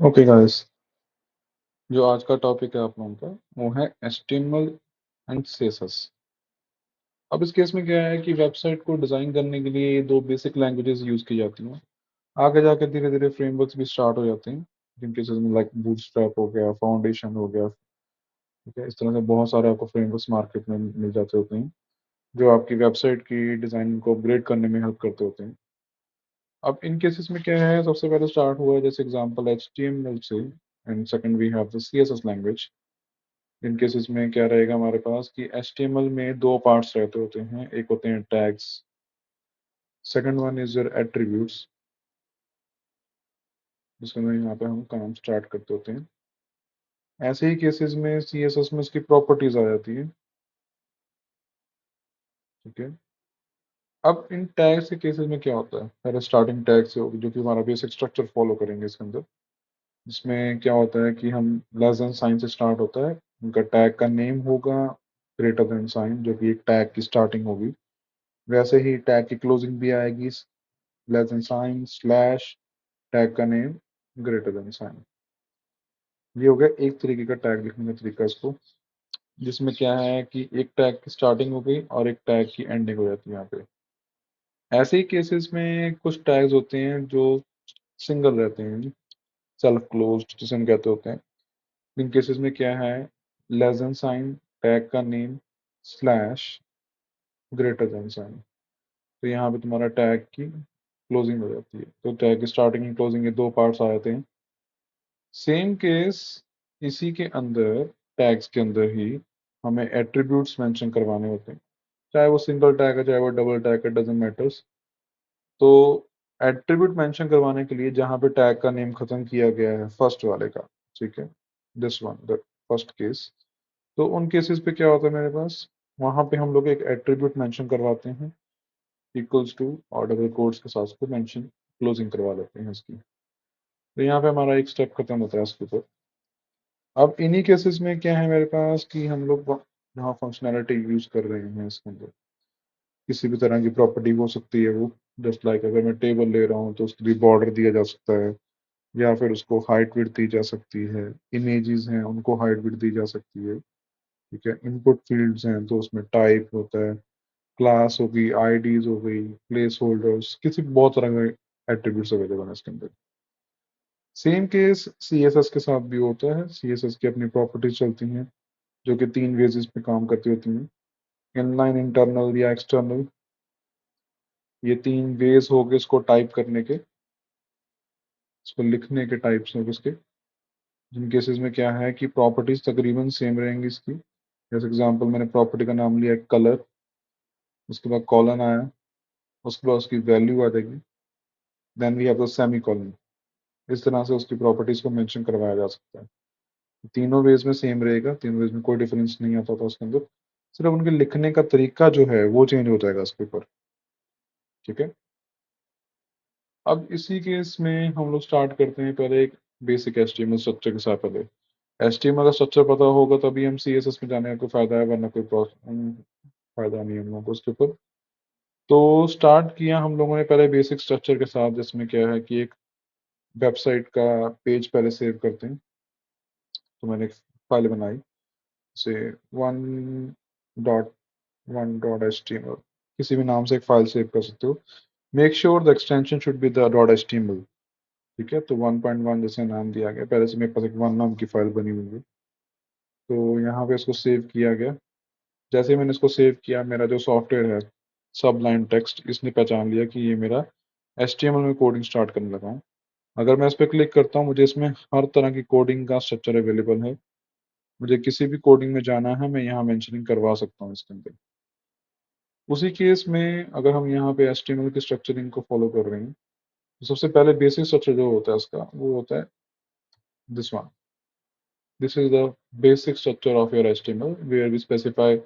Okay guys, जो आज का टॉपिक है आप लोगों का वो है HTML एंड CSS। अब इस केस में क्या है कि वेबसाइट को डिज़ाइन करने के लिए ये दो बेसिक लैंग्वेजेस यूज़ की जाती हैं। आगे जाके धीरे धीरे फ्रेमवर्क्स भी स्टार्ट हो जाते हैं, जिन केसेस में लाइक बूटस्ट्रैप हो गया, फाउंडेशन हो गया। ठीक है, इस तरह से बहुत सारे आपको फ्रेमवर्क्स मार्केट में मिल जाते होते हैं जो आपकी वेबसाइट की डिज़ाइन को अपग्रेड करने में हेल्प करते होते हैं। अब इन केसेस में क्या है, सबसे पहले स्टार्ट हुआ है जैसे एग्जांपल HTML से, and second we have the CSS language. इन केसेस में क्या रहेगा हमारे पास कि HTML में दो पार्ट्स रहते होते हैं, एक होते हैं tags, second one is your attributes, जिसमें यहाँ पे हम काम स्टार्ट करते होते हैं। ऐसे ही केसेस में CSS में इसकी प्रॉपर्टीज आ जाती है। ठीक है, अब इन टैग्स के केसेस में क्या होता है, पहले स्टार्टिंग टैग से होगी जो कि हमारा बेसिक स्ट्रक्चर फॉलो करेंगे इसके अंदर। जिसमें क्या होता है कि हम लेस देन साइन से स्टार्ट होता है, उनका टैग का नेम होगा ग्रेटर देन साइन, जो कि एक टैग की स्टार्टिंग होगी। वैसे ही टैग की क्लोजिंग भी आएगी, less than sign slash tag का नेम ग्रेटर देन साइन। ये हो गया एक तरीके का टैग लिखने का तरीका इसको, जिसमें क्या है कि एक टैग की स्टार्टिंग हो गई और एक टैग की एंडिंग हो जाती है यहाँ पे। ऐसे ही केसेस में कुछ टैग्स होते हैं जो सिंगल रहते हैं, सेल्फ क्लोज्ड जिसे हम कहते होते हैं। इन केसेस में क्या है, लेस देन साइन टैग का name slash greater than sign. तो यहाँ पे तुम्हारा टैग की क्लोजिंग हो जाती है। तो टैग की स्टार्टिंग एंड क्लोजिंग के दो पार्ट्स आ जाते हैं। सेम केस इसी के अंदर, टैग्स के अंदर ही हमें एट्रीब्यूट्स मेंशन करवाने होते हैं, चाहे वो सिंगल टैग है चाहे वो डबल टैग है, डजेंट मैटर्स। तो एट्रीब्यूट मेंशन करवाने के लिए जहाँ पे टैग का नेम खत्म किया गया है फर्स्ट वाले का, ठीक है, this one the first case, तो उन केसेस पे क्या होता है मेरे पास, वहाँ पे हम लोग एक एट्रीब्यूट मेंशन करवाते हैं इक्वल्स टू, और डबल कोट्स के साथ उसको मेंशन क्लोजिंग करवा लेते हैं इसकी। तो यहाँ पे हमारा एक स्टेप खत्म होता है इसके ऊपर। अब इन्हीं केसेस में क्या है मेरे पास कि हम लोग यहाँ फंक्शनैलिटी यूज कर रहे हैं इसके अंदर, किसी भी तरह की प्रॉपर्टी हो सकती है वो। जस्ट लाइक अगर मैं टेबल ले रहा हूँ तो उसके लिए बॉर्डर दिया जा सकता है, या फिर उसको हाइट विड्थ दी जा सकती है। इमेजेस हैं उनको हाइट विड्थ दी जा सकती है। ठीक है, इनपुट फील्ड्स हैं तो उसमें टाइप होता है, क्लास होगी, आईडीज हो गई, प्लेस होल्डर्स, किसी बहुत तरह के एट्रीब्यूट्स अवेलेबल है इसके अंदर। सेम केस CSS के साथ भी होता है। CSS की अपनी प्रॉपर्टीज चलती हैं जो कि तीन वेजेस पे काम करती होती हैं, इनलाइन, इंटरनल या एक्सटर्नल। ये तीन वेज हो गए इसको टाइप करने के, इसको लिखने के टाइप्स हैं इसके। जिन केसेस में क्या है कि प्रॉपर्टीज तकरीबन सेम रहेंगी इसकी। जैसे एग्जांपल मैंने प्रॉपर्टी का नाम लिया कलर, उसके बाद कॉलन आया, उसके बाद उसकी वैल्यू आ जाएगी, then we have the semicolon. इस तरह से उसकी प्रॉपर्टीज को मेंशन करवाया जा सकता है। तीनों वेज में सेम रहेगा, तीनों वेज में कोई डिफरेंस नहीं आता था उसके अंदर, सिर्फ उनके लिखने का तरीका जो है वो चेंज हो जाएगा इसके ऊपर। ठीक है, अब इसी केस में हम लोग स्टार्ट करते हैं पहले एक बेसिक HTML स्ट्रक्चर के साथ। पहले HTML का स्ट्रक्चर पता होगा तभी हम CSS में जाने का कोई फायदा है, वरना कोई फायदा नहीं है हम लोगों को उसके ऊपर। तो स्टार्ट किया हम लोगों ने पहले बेसिक स्ट्रक्चर के साथ, जिसमें क्या है कि एक वेबसाइट का पेज पहले सेव करते हैं। तो मैंने एक फाइल बनाई से one dot one dot H T M L, किसी भी नाम से एक फाइल सेव कर सकते हो। Make sure the extension should be the dot H T M L. ठीक है, तो 1.1 जैसे नाम दिया गया, पहले से मेरे पास एक वन नाम की फाइल बनी हुई है। तो यहाँ पे इसको सेव किया गया। जैसे ही मैंने इसको सेव किया, मेरा जो सॉफ्टवेयर है सब लाइन टेक्स्ट, इसने पहचान लिया कि ये मेरा HTML में कोडिंग स्टार्ट करने लगा हूँ। अगर मैं इस पर क्लिक करता हूँ, मुझे इसमें हर तरह की कोडिंग का स्ट्रक्चर अवेलेबल है। मुझे किसी भी कोडिंग में जाना है मैं यहाँ मेंशनिंग करवा सकता हूँ इसके अंदर। उसी केस में अगर हम यहाँ पे HTML की स्ट्रक्चरिंग को फॉलो कर रहे हैं, तो सबसे पहले बेसिक स्ट्रक्चर जो होता है उसका वो होता है this one. This is the basic structure of your HTML where we specify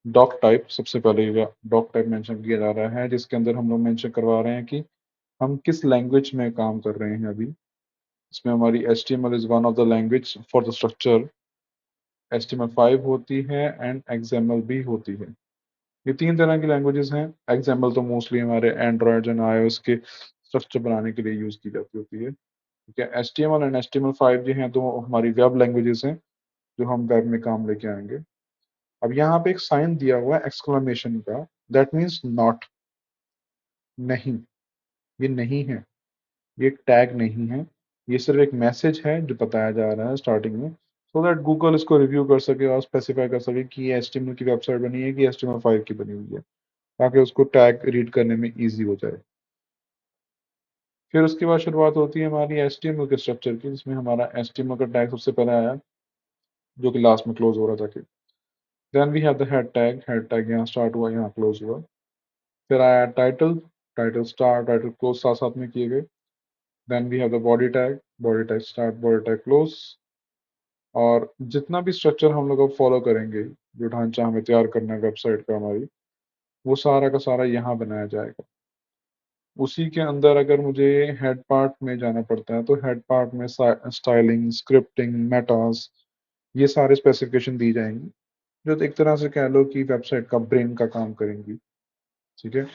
doc type. सबसे पहले डॉक टाइप मेंशन किया जा रहा है, जिसके अंदर हम लोग मेंशन करवा रहे हैं कि हम किस लैंग्वेज में काम कर रहे हैं अभी। इसमें हमारी HTML is one of the language for the structure. HTML5 होती है एंड XML भी होती है। ये तीन तरह की लैंग्वेजेस हैं। XML तो मोस्टली हमारे एंड्रॉयड एंड iOS के स्ट्रक्चर बनाने के लिए यूज की जाती होती है। ठीक है। HTML एंड HTML5 जो हैं तो हमारी वेब लैंग्वेजेस हैं जो हम वेब में काम लेके आएंगे। अब यहाँ पे एक साइन दिया हुआ है एक्सक्लेमेशन का, दैट मीन्स नॉट, नहीं, ये नहीं है, ये टैग नहीं है, ये सिर्फ एक मैसेज है जो बताया जा रहा है स्टार्टिंग में, सो दैट गूगल इसको रिव्यू कर सके और स्पेसिफाई कर सके कि ये HTML की वेबसाइट बनी है कि HTML5 की बनी हुई है, ताकि उसको टैग रीड करने में ईजी हो जाए। फिर उसके बाद शुरुआत होती है हमारी HTML के स्ट्रक्चर की, जिसमें हमारा HTML का टैग सबसे पहले आया, जो कि लास्ट में क्लोज हो रहा था। Then we have the head tag यहाँ स्टार्ट हुआ, यहाँ क्लोज हुआ। फिर आया title, title start, title close साथ साथ में किए गए। Then we have the body tag start, body tag close. और जितना भी स्ट्रक्चर हम लोग अब फॉलो करेंगे, जो ढांचा हमें तैयार करना है वेबसाइट का हमारी, वो सारा का सारा यहाँ बनाया जाएगा। उसी के अंदर अगर मुझे हेड पार्ट में जाना पड़ता है तो हेड पार्ट में स्टाइलिंग, स्क्रिप्टिंग, मेटास, ये सारे स्पेसिफिकेशन दी जाएंगी, जो एक तरह से कह लो कि वेबसाइट का ब्रेन का काम करेंगी। ठीक है।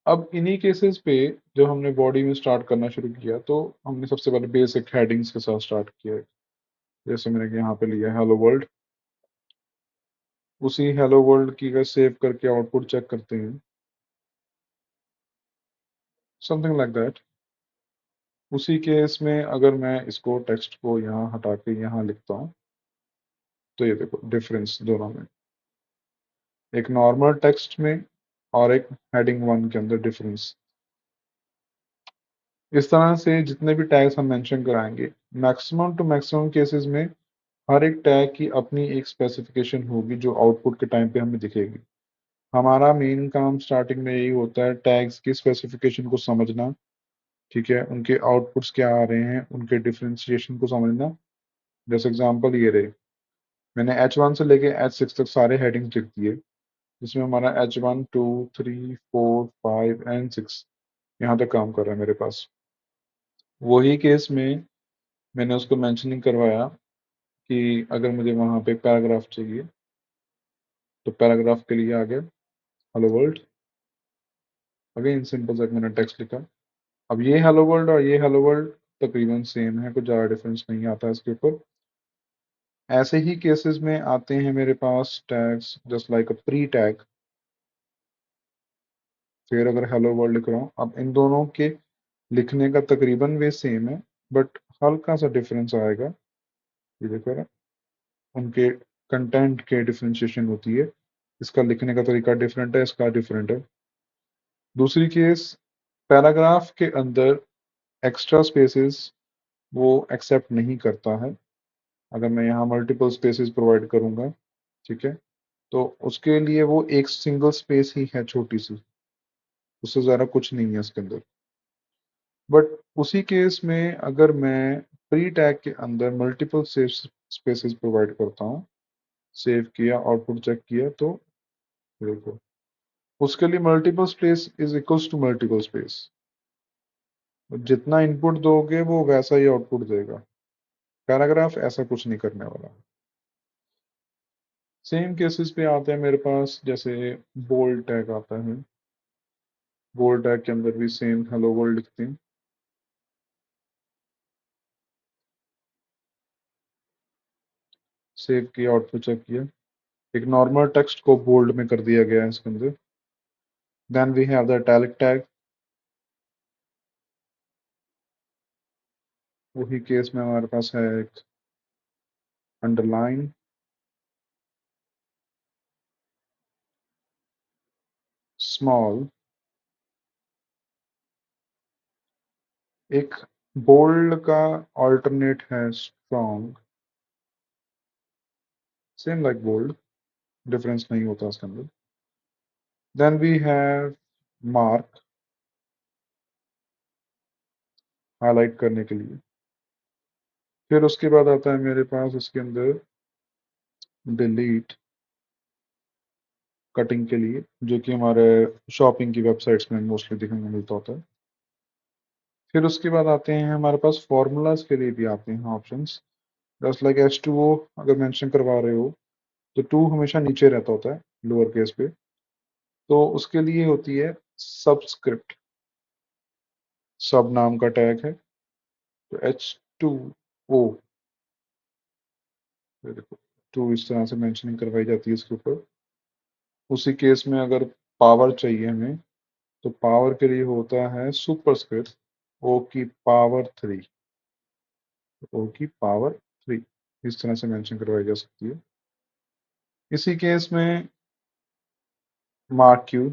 अब इन्हीं केसेस पे जब हमने बॉडी में स्टार्ट करना शुरू किया तो हमने सबसे पहले बेसिक हेडिंग्स के साथ स्टार्ट किया। जैसे मैंने यहाँ पे लिया हेलो वर्ल्ड, उसी हेलो वर्ल्ड की अगर सेव करके आउटपुट चेक करते हैं, समथिंग लाइक दैट। उसी केस में अगर मैं इसको टेक्स्ट को यहाँ हटा के यहाँ लिखता हूँ, तो ये देखो डिफरेंस दोनों में, एक नॉर्मल टेक्स्ट में और एक हेडिंग 1 के अंदर डिफरेंस। इस तरह से जितने भी टैग्स हम मेंशन कराएंगे, मैक्सिमम टू मैक्सिमम केसेस में हर एक टैग की अपनी एक स्पेसिफिकेशन होगी जो आउटपुट के टाइम पे हमें दिखेगी। हमारा मेन काम स्टार्टिंग में यही होता है, टैग्स की स्पेसिफिकेशन को समझना, ठीक है, उनके आउटपुट्स क्या आ रहे हैं, उनके डिफरेंशिएशन को समझना। जैसे एग्जांपल ये रहे, मैंने H1 से लेके H6 तक सारे हेडिंग्स लिख दिए, जिसमें हमारा H1 2 3 4 5 एंड 6 यहाँ तक काम कर रहा है मेरे पास। वही केस में मैंने उसको मेंशनिंग करवाया कि अगर मुझे वहाँ पे पैराग्राफ चाहिए, तो पैराग्राफ के लिए आ गया हेलो वर्ल्ड, अगेन सिंपल सा मैंने टेक्स्ट लिखा। अब ये हेलो वर्ल्ड और ये हेलो वर्ल्ड तकरीबन सेम है, कुछ ज़्यादा डिफरेंस नहीं आता है इसके ऊपर। ऐसे ही केसेस में आते हैं मेरे पास tags just like a pre tag, फिर अगर हेलो वर्ल्ड लिख रहा हूँ, अब इन दोनों के लिखने का तकरीबन वे सेम है, बट हल्का सा डिफरेंस आएगा। ये देखो ना, उनके कंटेंट के डिफरेंशिएशन होती है, इसका लिखने का तरीका डिफरेंट है, इसका डिफरेंट है। दूसरी केस, पैराग्राफ के अंदर एक्स्ट्रा स्पेसेस वो एक्सेप्ट नहीं करता है। अगर मैं यहाँ मल्टीपल स्पेसेस प्रोवाइड करूंगा, ठीक है, तो उसके लिए वो एक सिंगल स्पेस ही है छोटी सी, उससे ज़्यादा कुछ नहीं है इसके अंदर। बट उसी केस में अगर मैं प्री टैग के अंदर मल्टीपल सेव स्पेसेस प्रोवाइड करता हूँ, सेव किया, आउटपुट चेक किया, तो देखो उसके लिए multiple space is equals to multiple space, जितना इनपुट दोगे वो वैसा ही आउटपुट देगा। पैराग्राफ ऐसा कुछ नहीं करने वाला। सेम केसेस पे आते हैं मेरे पास, जैसे बोल्ड टैग आता है, बोल्ड टैग के अंदर भी सेम हेलो वर्ल्ड लिखते हैं, सेव किया, आउटपुट चेक किया, एक नॉर्मल टेक्स्ट को बोल्ड में कर दिया गया है इसके अंदर। Then we have the italic tag, वही केस में हमारे पास है एक अंडरलाइन, स्मॉल, एक बोल्ड का ऑल्टरनेट है strong, same like bold, difference नहीं होता इसके अंदर। Then we have mark, highlight करने के लिए। फिर उसके बाद आता है मेरे पास इसके अंदर डिलीट, कटिंग के लिए, जो कि हमारे शॉपिंग की वेबसाइट्स में मोस्टली देखने को मिलता होता है। फिर उसके बाद आते हैं हमारे पास फॉर्मूलाज के लिए भी आते हैं ऑप्शंस, जस्ट लाइक H2O अगर मेंशन करवा रहे हो तो 2 हमेशा नीचे रहता होता है लोअर केस पे, तो उसके लिए होती है सबस्क्रिप्ट, सब नाम का टैग है, तो H2O, ये देखो 2 इस तरह से मेंशनिंग करवाई जाती है इसके ऊपर। उसी केस में अगर पावर चाहिए हमें, तो पावर के लिए होता है सुपरस्क्रिप्ट O की पावर 3, O की पावर 3 इस तरह से मेंशन करवाई जा सकती है। इसी केस में मार्क क्यू,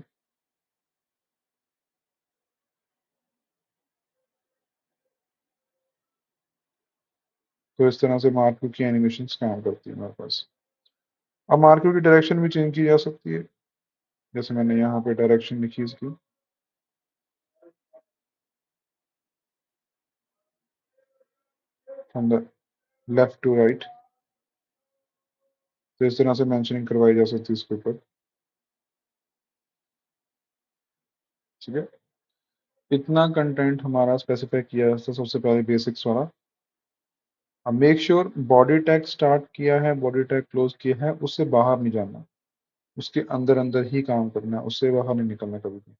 तो इस तरह से मार्क क्यू की एनिमेशन काम करती है हमारे पास। अब मार्क क्यू की डायरेक्शन भी चेंज की जा सकती है, जैसे मैंने यहाँ पे डायरेक्शन लिखी इसकी, from the left to right, तो इस तरह से मेंशनिंग करवाई जा सकती है इसके ऊपर। ठीक है, इतना कंटेंट हमारा स्पेसिफाई किया है सबसे पहले बेसिक्स वाला। अब make sure body tag start किया है, बॉडी टैग क्लोज किया है, उससे बाहर नहीं जाना, उसके अंदर अंदर ही काम करना है, उससे बाहर नहीं निकलना कभी भी।